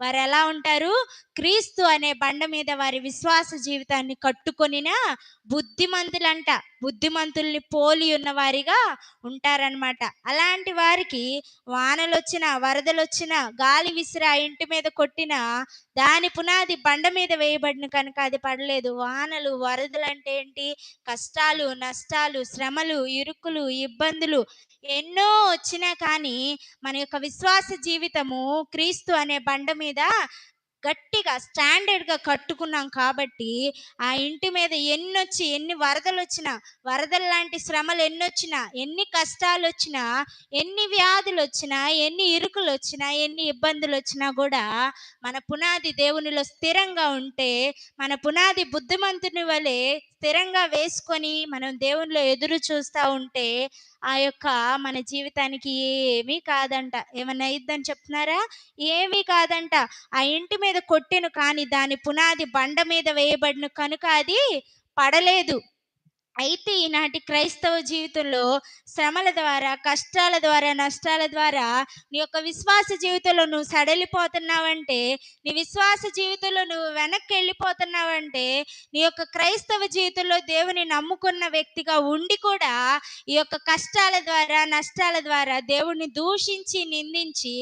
వారు ఎలా ఉంటారు? క్రీస్తు అనే బండ మీద వారి విశ్వాస జీవితాన్ని కట్టుకొనిన బుద్ధిమంతులంట. బుద్ధిమంతుల్ని పోలి ఉన్న వారిగా ఉంటారనమాట. అలాంటి వారికి వానలొచ్చినా, వరదలొచ్చినా, గాలి విసిరి ఆ ఇంటి మీద కొట్టినా దాని పునాది బండ మీద వేయబడిన కనుక అది పడలేదు. వానలు, వరదలు అంటే ఏంటి? కష్టాలు, నష్టాలు, శ్రమలు, ఇరుకులు, ఇబ్బందులు ఎన్నో వచ్చినా కానీ మన యొక్క విశ్వాస జీవితము క్రీస్తు అనే బండ మీద గట్టిగా స్టాండర్డ్గా కట్టుకున్నాం కాబట్టి ఆ ఇంటి మీద ఎన్ని వరదలు వచ్చినా, వరదల లాంటి శ్రమలు ఎన్నొచ్చినా, ఎన్ని కష్టాలు వచ్చినా, ఎన్ని వ్యాధులు వచ్చినా, ఎన్ని ఇరుకులు వచ్చినా, ఎన్ని ఇబ్బందులు వచ్చినా కూడా మన పునాది దేవునిలో స్థిరంగా ఉంటే, మన పునాది బుద్ధిమంతుని వలె స్థిరంగా వేసుకొని మనం దేవునిలో ఎదురు చూస్తూ ఉంటే ఆ యొక్క మన జీవితానికి ఏమీ కాదంట. ఏమన్నా అయిద్దని చెప్తున్నారా? ఏమీ కాదంట. ఆ ఇంటి మీద కొట్టెను కానీ దాని పునాది బండ మీద వేయబడిన కనుక అది పడలేదు. అయితే ఈనాటి క్రైస్తవ జీవితంలో శ్రమల ద్వారా, కష్టాల ద్వారా, నష్టాల ద్వారా నీ యొక్క విశ్వాస జీవితంలో నువ్వు సడలిపోతున్నావంటే, నీ విశ్వాస జీవితంలో నువ్వు వెనక్కి వెళ్ళిపోతున్నావంటే, నీ యొక్క క్రైస్తవ జీవితంలో దేవుని నమ్ముకున్న వ్యక్తిగా ఉండి కూడా ఈ యొక్క కష్టాల ద్వారా, నష్టాల ద్వారా దేవుణ్ణి దూషించి, నిందించి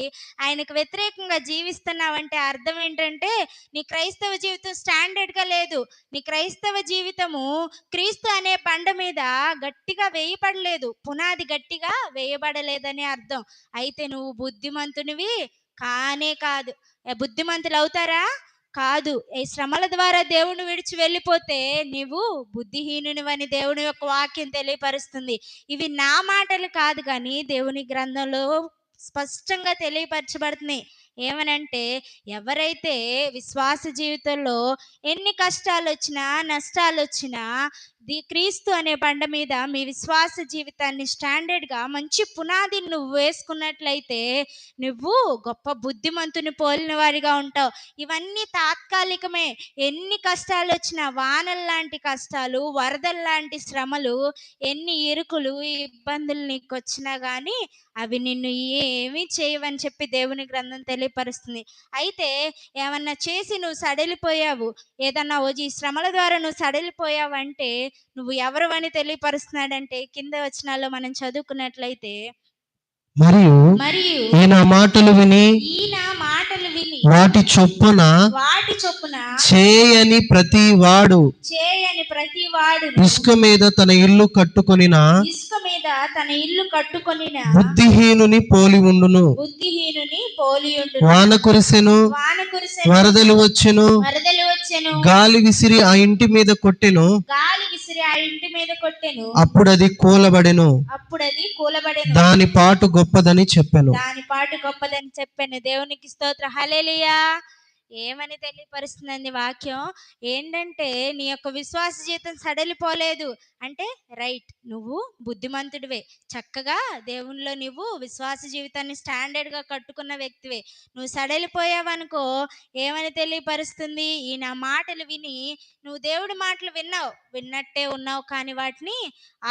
ఆయనకు వ్యతిరేకంగా జీవిస్తున్నావంటే అర్థం ఏంటంటే నీ క్రైస్తవ జీవితం స్టాండర్డ్గా లేదు. నీ క్రైస్తవ జీవితము క్రీస్తు అనే బండ మీద గట్టిగా వేయబడలేదు, పునాది గట్టిగా వేయబడలేదని అర్థం. అయితే నువ్వు బుద్ధిమంతునివి కానే కాదు. బుద్ధిమంతులు అవుతారా? కాదు. ఈ శ్రమల ద్వారా దేవుని విడిచి వెళ్ళిపోతే నీవు బుద్ధిహీనునివని దేవుని యొక్క వాక్యం తెలియపరుస్తుంది. ఇవి నా మాటలు కాదు కానీ దేవుని గ్రంథంలో స్పష్టంగా తెలియపరచబడుతున్నాయి. ఏమనంటే ఎవరైతే విశ్వాస జీవితంలో ఎన్ని కష్టాలు వచ్చినా, నష్టాలు వచ్చినా క్రీస్తు అనే బండ మీద మీ విశ్వాస జీవితాన్ని స్టాండర్డ్గా మంచి పునాదిని నువ్వు వేసుకున్నట్లయితే నువ్వు గొప్ప బుద్ధిమంతుని పోలిన వారిగా ఉంటావు. ఇవన్నీ తాత్కాలికమే. ఎన్ని కష్టాలు వచ్చినా, వానల లాంటి కష్టాలు, వరదల లాంటి శ్రమలు, ఎన్ని ఇరుకులు, ఇబ్బందులు నీకు వచ్చినా కానీ అవి నిన్ను ఏమీ చేయవని చెప్పి దేవుని గ్రంథం తెలియపరుస్తుంది. అయితే ఏమన్నా చేసి నువ్వు సడలిపోయావు, ఏదన్నా ఈ శ్రమల ద్వారా నువ్వు సడలిపోయావంటే నువ్వు ఎవరు అని తెలియపరుస్తున్నాడంటే కింద వచనాల్లో మనం చదువుకున్నట్లయితే, మరియు ఈయన మాటలు విని వాటి చొప్పున చేయని ప్రతి వాడు ఇసుక మీద తన ఇల్లు కట్టుకొనిన బుద్ధిహీనుని పోలి ఉండును. వాన కురిసెను, వరదలు వచ్చెను, గాలి విసిరి ఆ ఇంటి మీద కొట్టెను, అప్పుడు అది కూలబడెను, దాని పాటు గొప్పదని చెప్పాను. దేవునికి స్తోత్రం. హల్లెలూయా. ఏమని తెలియపరుస్తుందండి వాక్యం? ఏంటంటే నీ యొక్క విశ్వాస జీవితం సడలిపోలేదు అంటే రైట్, నువ్వు బుద్ధిమంతుడివే, చక్కగా దేవునిలో నువ్వు విశ్వాస జీవితాన్ని స్టాండర్డ్గా కట్టుకున్న వ్యక్తివే. నువ్వు సడలిపోయావనుకో ఏమని తెలియపరుస్తుంది? ఈ నా మాటలు విని నువ్వు దేవుడి మాటలు విన్నట్టే ఉన్నావు కానీ వాటిని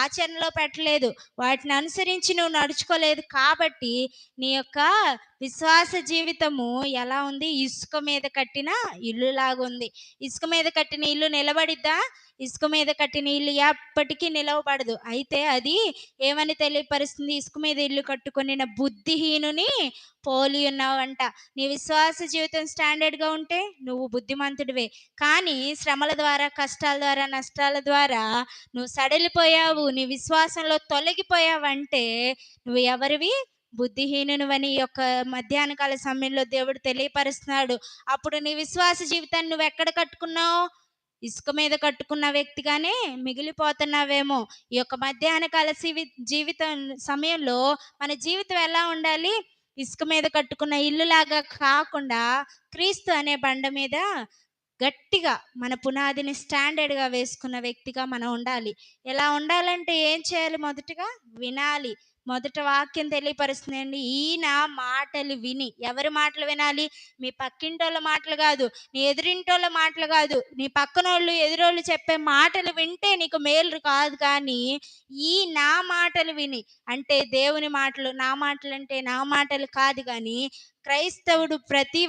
ఆచరణలో పెట్టలేదు, వాటిని అనుసరించి నువ్వు నడుచుకోలేదు. కాబట్టి నీ యొక్క విశ్వాస జీవితము ఎలా ఉంది? ఇసుక మీద కట్టిన ఇల్లు లాగుంది. ఇసుక మీద కట్టిన ఇల్లు నిలబడిద్దా? ఇసుక మీద కట్టిన ఇల్లు ఎప్పటికీ నిలవబడదు. అయితే అది ఏమని తెలియపరుస్తుంది? ఇసుక మీద ఇల్లు కట్టుకొనిన బుద్ధిహీనుని పోలి ఉన్నావంట. నీ విశ్వాస జీవితం స్టాండర్డ్గా ఉంటే నువ్వు బుద్ధిమంతుడివే. కానీ శ్రమల ద్వారా, కష్టాల ద్వారా, నష్టాల ద్వారా నువ్వు సడలిపోయావు, నీ విశ్వాసంలో తొలగిపోయావంటే నువ్వు ఎవరివి? బుద్ధిహీనునివని యొక్క మధ్యాహ్న కాల సమయంలో దేవుడు తెలియపరుస్తున్నాడు. అప్పుడు నీ విశ్వాస జీవితాన్ని నువ్వు ఎక్కడ కట్టుకున్నావు? ఇసుక మీద కట్టుకున్న వ్యక్తిగానే మిగిలిపోతున్నావేమో. ఈ యొక్క మధ్యాహ్న కాల జీవితం సమయంలో మన జీవితం ఎలా ఉండాలి? ఇసుక మీద కట్టుకున్న ఇల్లులాగా కాకుండా క్రీస్తు అనే బండ మీద గట్టిగా మన పునాదిని స్టాండర్డ్గా వేసుకున్న వ్యక్తిగా మనం ఉండాలి. ఎలా ఉండాలంటే ఏం చేయాలి? మొదటగా వినాలి, మొదట వాక్యం తెలియపరుస్తుందండి. ఈ నా మాటలు విని, ఎవరి మాటలు వినాలి? మీ పక్కింటోళ్ళ మాటలు కాదు, నీ ఎదురింటోళ్ళ మాటలు కాదు, నీ పక్కనోళ్ళు ఎదురోళ్ళు చెప్పే మాటలు వింటే నీకు మేలు కాదు, కానీ ఈ నా మాటలు విని, అంటే దేవుని మాటలు. నా మాటలు అంటే నా మాటలు కాదు, కానీ క్రైస్తవుడు ప్రతి